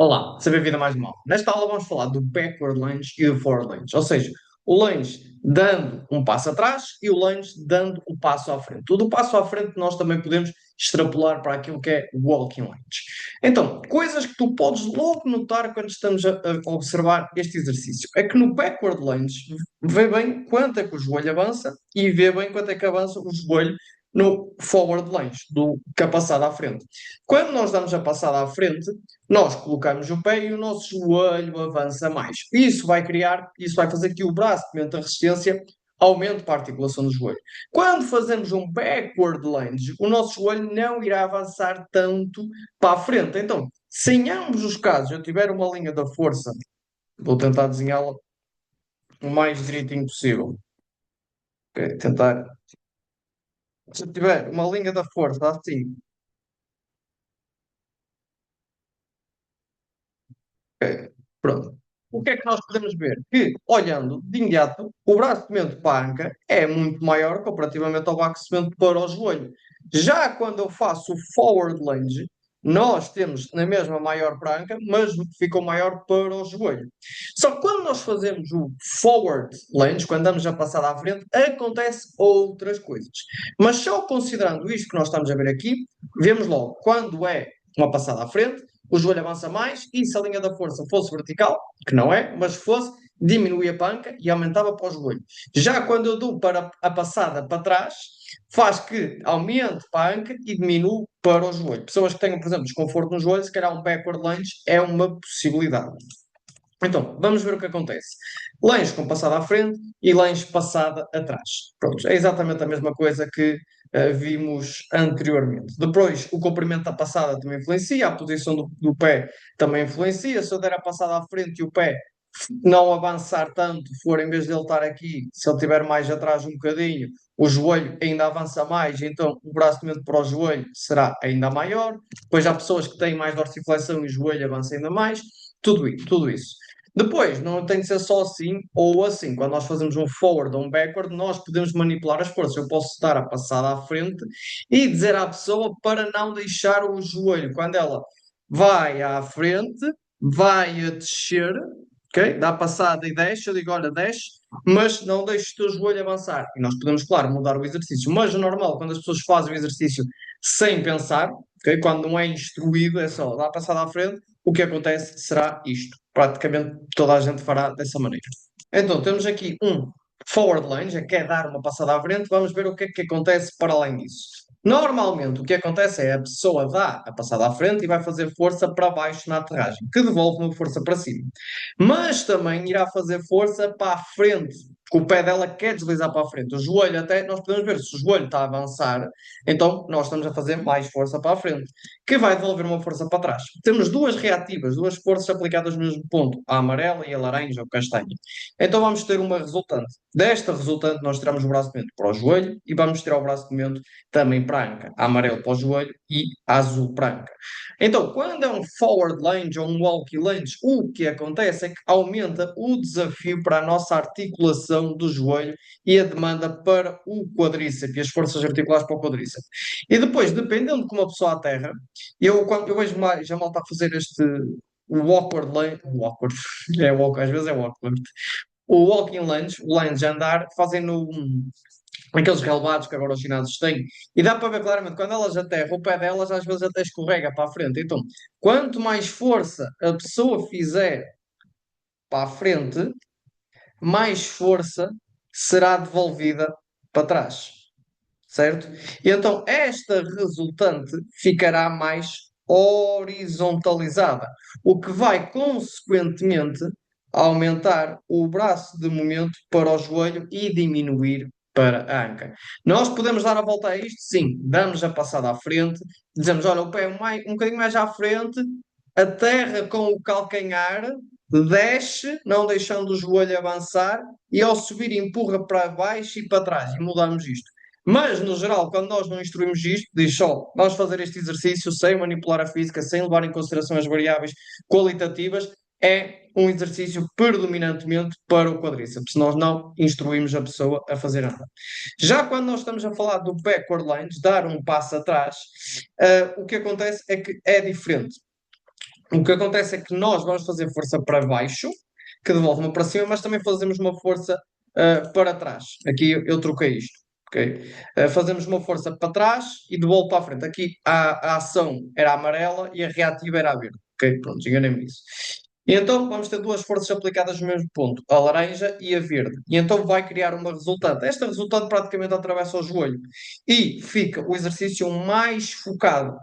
Olá, saber vida mais mal. Nesta aula vamos falar do backward lunge e do forward lunge, ou seja, o lunge dando um passo atrás e o lunge dando um passo à frente. Tudo o passo à frente nós também podemos extrapolar para aquilo que é walking lunge. Então, coisas que tu podes logo notar quando estamos a observar este exercício é que no backward lunge vê bem quanto é que o joelho avança e vê bem quanto é que avança o joelho no forward lunge, que a passada à frente. Quando nós damos a passada à frente, nós colocamos o pé e o nosso joelho avança mais. Isso vai fazer que o braço, mediante a resistência, aumente para a articulação do joelho. Quando fazemos um backward lunge, o nosso joelho não irá avançar tanto para a frente. Então, se em ambos os casos eu tiver uma linha da força, vou tentar desenhá-la o mais direitinho possível. Ok, tentar. Se eu tiver uma linha da força assim, ok, pronto. O que é que nós podemos ver? Que, olhando de imediato, o braço de cimento para a anca é muito maior comparativamente ao braço de cimento para o joelho. Já quando eu faço o forward lunge, nós temos na mesma maior para a anca, mas ficou maior para o joelho. Só que quando nós fazemos o forward lunge, quando damos a passada à frente, acontece outras coisas. Mas só considerando isto que nós estamos a ver aqui, vemos logo quando é uma passada à frente, o joelho avança mais e se a linha da força fosse vertical, que não é, mas fosse, diminuía a panca e aumentava para o joelho. Já quando eu dou para a passada para trás, faz que aumente para a anca e diminua para o joelho. Pessoas que tenham, por exemplo, desconforto no joelho, se calhar um backward lunge é uma possibilidade. Então, vamos ver o que acontece. Lanche com passada à frente e lanche passada atrás. Pronto, é exatamente a mesma coisa que vimos anteriormente. Depois, o comprimento da passada também influencia, a posição do pé também influencia. Se eu der a passada à frente e o pé não avançar tanto, for em vez de ele estar aqui, se ele estiver mais atrás um bocadinho, o joelho ainda avança mais, então o braço de movimento para o joelho será ainda maior. Depois há pessoas que têm mais dorsiflexão e o joelho avança ainda mais. Tudo isso. Depois, não tem de ser só assim ou assim. Quando nós fazemos um forward ou um backward, nós podemos manipular as forças. Eu posso estar a passar à frente e dizer à pessoa para não deixar o joelho. Quando ela vai à frente, vai a descer, ok? Dá a passada e desce, eu digo, olha, desce, mas não deixes o teu joelho avançar. E nós podemos, claro, mudar o exercício. Mas o normal, quando as pessoas fazem o exercício sem pensar, ok? Quando não é instruído, é só dar a passada à frente, o que acontece será isto. Praticamente toda a gente fará dessa maneira. Então, temos aqui um forward lunge, que é dar uma passada à frente. Vamos ver o que é que acontece para além disso. Normalmente, o que acontece é a pessoa dá a passada à frente e vai fazer força para baixo na aterragem, que devolve uma força para cima. Mas também irá fazer força para a frente, porque o pé dela quer deslizar para a frente. O joelho, até nós podemos ver, se o joelho está a avançar, então nós estamos a fazer mais força para a frente, que vai devolver uma força para trás. Temos duas reativas, duas forças aplicadas no mesmo ponto, a amarela e a laranja ou castanha. Então vamos ter uma resultante. Desta resultante, nós tiramos o braço de movimento para o joelho e vamos tirar o braço de movimento também para a anca. Amarelo para o joelho e azul para a anca. Então, quando é um forward lunge ou um walkie lunge, o que acontece é que aumenta o desafio para a nossa articulação do joelho e a demanda para o quadríceps e as forças articulares para o quadríceps. E depois, dependendo de como a pessoa aterra, quando eu vejo mais, já mal está a fazer o awkward lunge, o awkward, às vezes é awkward, o walking lunge, o lunge a andar, fazem no, aqueles relevados que agora os ginásios têm, e dá para ver claramente quando elas aterram, o pé delas às vezes até escorrega para a frente. Então, quanto mais força a pessoa fizer para a frente, mais força será devolvida para trás, certo? E então esta resultante ficará mais horizontalizada, o que vai consequentemente aumentar o braço de momento para o joelho e diminuir para a anca. Nós podemos dar a volta a isto? Sim, damos a passada à frente, dizemos, olha, o pé um bocadinho mais à frente, aterra com o calcanhar, desce, não deixando o joelho avançar, e ao subir empurra para baixo e para trás, e mudamos isto. Mas, no geral, quando nós não instruímos isto, diz só, vamos fazer este exercício sem manipular a física, sem levar em consideração as variáveis qualitativas, é um exercício predominantemente para o quadríceps. Nós não instruímos a pessoa a fazer nada. Já quando nós estamos a falar do backward lunge, dar um passo atrás, o que acontece é que é diferente. O que acontece é que nós vamos fazer força para baixo, que devolve-me para cima, mas também fazemos uma força para trás. Aqui eu troquei isto. Ok? Fazemos uma força para trás e devolvo para a frente. Aqui a ação era amarela e a reativa era a verde. Ok? Pronto, enganei-me nisso. E então vamos ter duas forças aplicadas no mesmo ponto, a laranja e a verde. E então vai criar uma resultante. Esta resultante praticamente atravessa o joelho e fica o exercício mais focado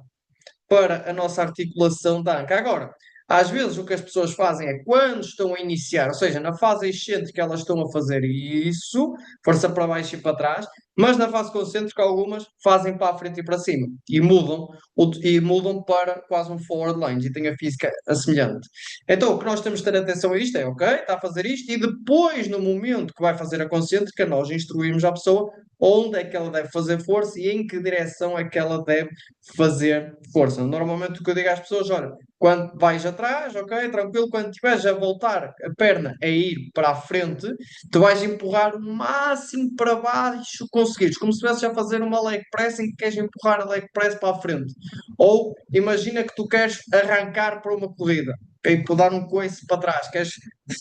para a nossa articulação da anca. Agora, às vezes o que as pessoas fazem é quando estão a iniciar, ou seja, na fase excêntrica elas estão a fazer isso, força para baixo e para trás, mas na fase concêntrica algumas fazem para a frente e para cima e mudam para quase um forward lunge e têm a física assemelhante. Então o que nós temos de ter atenção a isto é, ok, está a fazer isto e depois no momento que vai fazer a concêntrica nós instruímos a pessoa onde é que ela deve fazer força e em que direção é que ela deve fazer força. Normalmente o que eu digo às pessoas, olha, quando vais atrás, ok, tranquilo, quando estiveres a voltar a perna a ir para a frente, tu vais empurrar o máximo para baixo que conseguires, como se estivesse a fazer uma leg press em que queres empurrar a leg press para a frente. Ou imagina que tu queres arrancar para uma corrida, ok, por dar um coice para trás, queres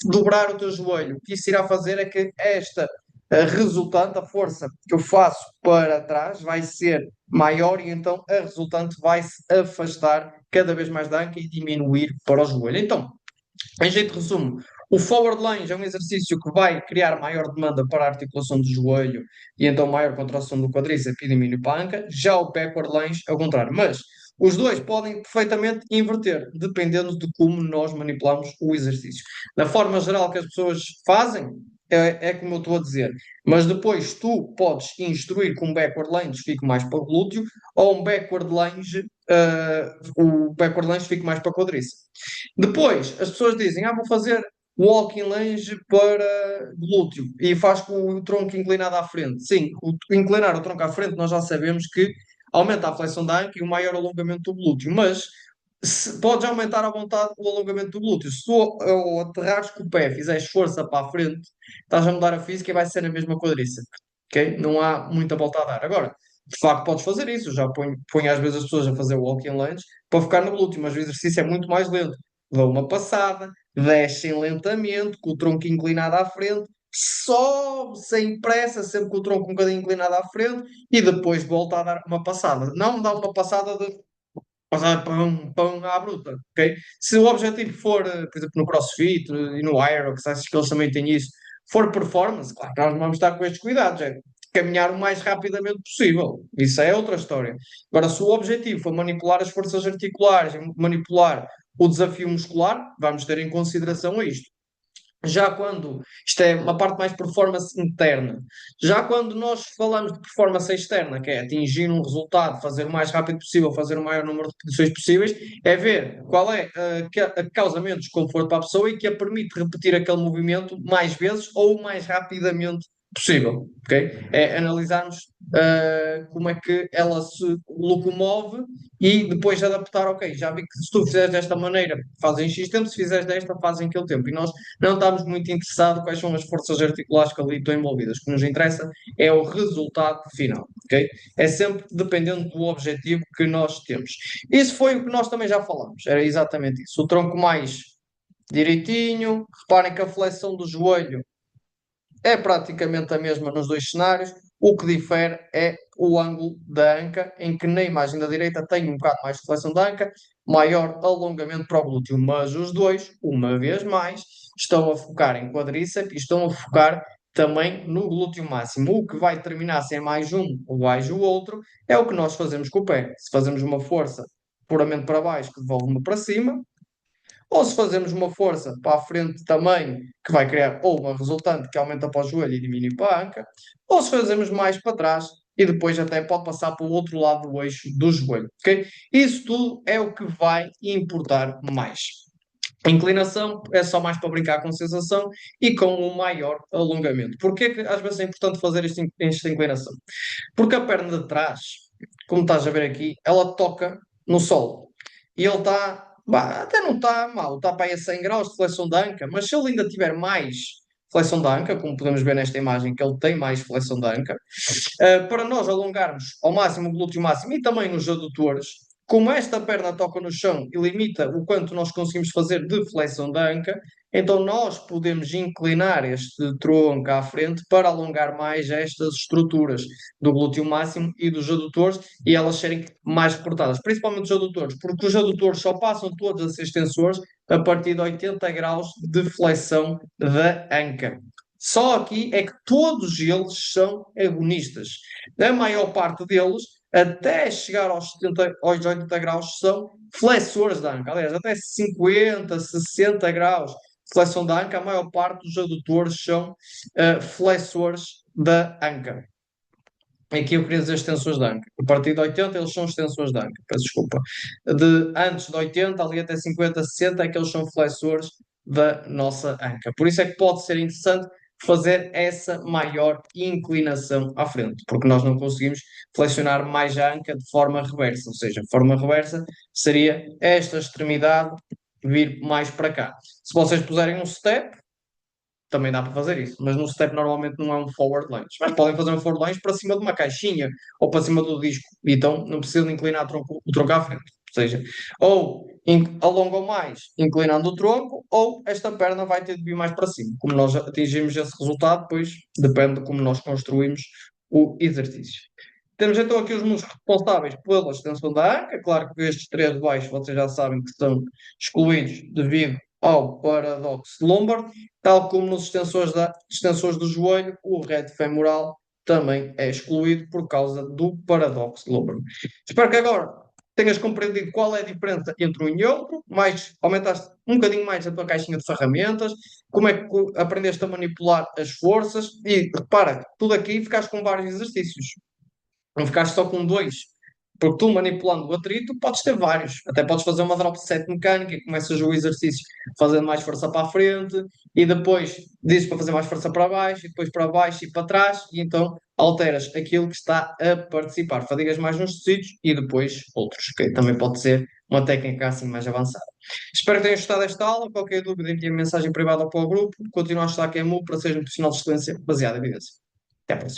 dobrar o teu joelho. O que isso irá fazer é que esta a resultante, a força que eu faço para trás vai ser maior e então a resultante vai se afastar cada vez mais da anca e diminuir para o joelho. Então, em jeito de resumo, o forward lunge é um exercício que vai criar maior demanda para a articulação do joelho e então maior contração do quadríceps e diminui para a anca. Já o backward lunge é o contrário, mas os dois podem perfeitamente inverter, dependendo de como nós manipulamos o exercício. Da forma geral que as pessoas fazem, é como eu estou a dizer, mas depois tu podes instruir que um backward lunge fique mais para o glúteo ou um backward lunge, o backward lunge fique mais para a quadríceps. Depois, as pessoas dizem, vou fazer walking lunge para glúteo e faz com o tronco inclinado à frente. Sim, inclinar o tronco à frente nós já sabemos que aumenta a flexão da anca e o maior alongamento do glúteo, mas podes aumentar à vontade o alongamento do glúteo. Se tu ao aterrares com o pé fizeres força para a frente, estás a mudar a física e vai ser a mesma quadríceps. Ok? Não há muita volta a dar. Agora, de facto, podes fazer isso. Eu já ponho às vezes as pessoas a fazer walking lunge para focar no glúteo, mas o exercício é muito mais lento. Dão uma passada, descem lentamente, com o tronco inclinado à frente, sobe sem pressa, sempre com o tronco um bocadinho inclinado à frente, e depois volta a dar uma passada. Não dá uma passada de passar pão, pão à bruta, ok? Se o objetivo for, por exemplo, no CrossFit e no Aerox, acho que eles também têm isso, for performance, claro que nós vamos estar com estes cuidados, é caminhar o mais rapidamente possível. Isso é outra história. Agora, se o objetivo for manipular as forças articulares, manipular o desafio muscular, vamos ter em consideração isto. Já quando isto é uma parte mais performance interna, já quando nós falamos de performance externa, que é atingir um resultado, fazer o mais rápido possível, fazer o maior número de repetições possíveis, é ver qual é a que causa menos desconforto para a pessoa e que a permite repetir aquele movimento mais vezes ou o mais rapidamente possível, ok? É analisarmos como é que ela se locomove e depois adaptar, ok, já vi que se tu fizeres desta maneira, fazem X tempo, se fizeres desta, fazem aquele tempo. E nós não estamos muito interessados quais são as forças articulares que ali estão envolvidas. O que nos interessa é o resultado final, ok? É sempre dependendo do objetivo que nós temos. Isso foi o que nós também já falamos, era exatamente isso. O tronco mais direitinho, reparem que a flexão do joelho é praticamente a mesma nos dois cenários. O que difere é o ângulo da anca, em que na imagem da direita tem um bocado mais de flexão da anca, maior alongamento para o glúteo, mas os dois, uma vez mais, estão a focar em quadríceps e estão a focar também no glúteo máximo. O que vai determinar se é mais um ou mais o outro é o que nós fazemos com o pé. Se fazemos uma força puramente para baixo, que devolve-me para cima, ou se fazemos uma força para a frente também, que vai criar ou uma resultante que aumenta para o joelho e diminui para a anca, ou se fazemos mais para trás e depois até pode passar para o outro lado do eixo do joelho, ok? Isso tudo é o que vai importar mais. A inclinação é só mais para brincar com sensação e com um maior alongamento. Porquê que às vezes é importante fazer esta inclinação? Porque a perna de trás, como estás a ver aqui, ela toca no solo. E ele está, até não está mal, está para aí a 100 graus de flexão da anca, mas se ele ainda tiver mais flexão da anca, como podemos ver nesta imagem, que ele tem mais flexão da anca, para nós alongarmos ao máximo o glúteo máximo e também nos adutores, como esta perna toca no chão e limita o quanto nós conseguimos fazer de flexão da anca, então nós podemos inclinar este tronco à frente para alongar mais estas estruturas do glúteo máximo e dos adutores e elas serem mais recortadas, principalmente os adutores, porque os adutores só passam todos a ser extensores a partir de 80 graus de flexão da anca. Só aqui é que todos eles são agonistas. A maior parte deles, até chegar aos 70, aos 80 graus, são flexores da anca. Aliás, até 50, 60 graus de flexão da anca, a maior parte dos adutores são flexores da anca. Aqui eu queria dizer extensores de anca. A partir de 80 eles são extensores de anca. Peço desculpa. Antes de 80, ali até 50, 60, é que eles são flexores da nossa anca. Por isso é que pode ser interessante fazer essa maior inclinação à frente, porque nós não conseguimos flexionar mais a anca de forma reversa. Ou seja, forma reversa seria esta extremidade vir mais para cá. Se vocês puserem um step, também dá para fazer isso, mas no step normalmente não é um forward lunge. Mas podem fazer um forward lunge para cima de uma caixinha ou para cima do disco, então não precisam de inclinar o tronco à frente. Ou seja, ou alongam mais inclinando o tronco, ou esta perna vai ter de vir mais para cima. Como nós atingimos esse resultado, depois depende de como nós construímos o exercício. Temos então aqui os músculos responsáveis pela extensão da anca. Claro que estes três de baixo vocês já sabem que são excluídos devido ao paradoxo lombar, tal como nos extensores do joelho, o reto femoral também é excluído por causa do paradoxo lombar. Espero que agora tenhas compreendido qual é a diferença entre um e outro, mais aumentaste um bocadinho mais a tua caixinha de ferramentas, como é que aprendeste a manipular as forças e repara, tudo aqui ficaste com vários exercícios. Não ficaste só com dois. Porque tu manipulando o atrito, podes ter vários. Até podes fazer uma drop set mecânica e começas o exercício fazendo mais força para a frente e depois dizes para fazer mais força para baixo e depois para baixo e para trás e então alteras aquilo que está a participar. Fadigas mais uns sítios e depois outros. Okay? Também pode ser uma técnica assim mais avançada. Espero que tenhas gostado desta aula. Qualquer dúvida, envie mensagem privada para o grupo. Continua a estudar QMU para ser um profissional de excelência baseado em evidência. Até a próxima.